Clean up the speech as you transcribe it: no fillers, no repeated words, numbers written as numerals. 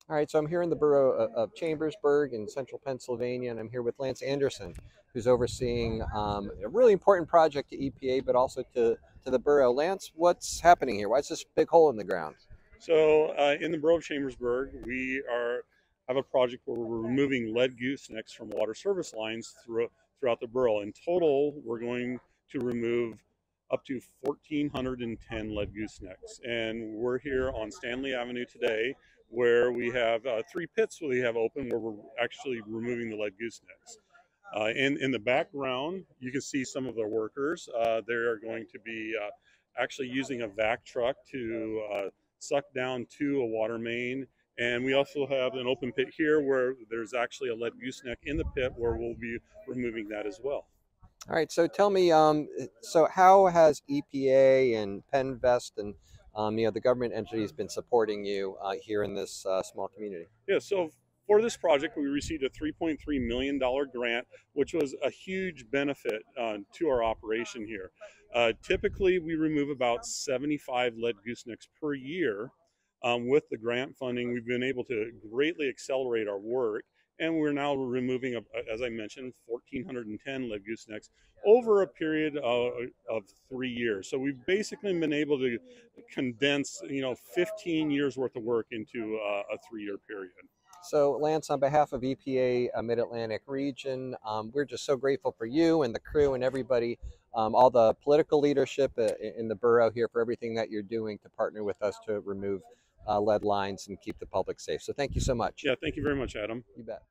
All right, so I'm here in the borough of Chambersburg in central Pennsylvania, and I'm here with Lance Anderson, who's overseeing a really important project to EPA, but also to the borough. Lance, what's happening here? Why is this big hole in the ground? In the borough of Chambersburg, have a project where we're removing lead goosenecks from water service lines throughout the borough. In total, we're going to remove up to 1,410 lead goosenecks, and we're here on Stanley Avenue today, where we have three pits we have open where we're actually removing the lead goosenecks. In the background, you can see some of the workers. They are going to be actually using a vac truck to suck down to a water main. And we also have an open pit here where there's actually a lead gooseneck in the pit where we'll be removing that as well. All right, so tell me, so how has EPA and Penvest and the government entities been supporting you here in this small community? Yeah, so for this project, we received a $3.3 million grant, which was a huge benefit to our operation here. Typically, we remove about 75 lead goosenecks per year. With the grant funding, we've been able to greatly accelerate our work, and we're now removing, as I mentioned, 1,410 lead goosenecks over a period of 3 years. So we've basically been able to condense, 15 years worth of work into a 3 year period. So, Lance, on behalf of EPA Mid Atlantic Region, we're just so grateful for you and the crew and everybody, all the political leadership in the borough here for everything that you're doing to partner with us to remove lead lines and keep the public safe. So, thank you so much. Yeah, thank you very much, Adam. You bet.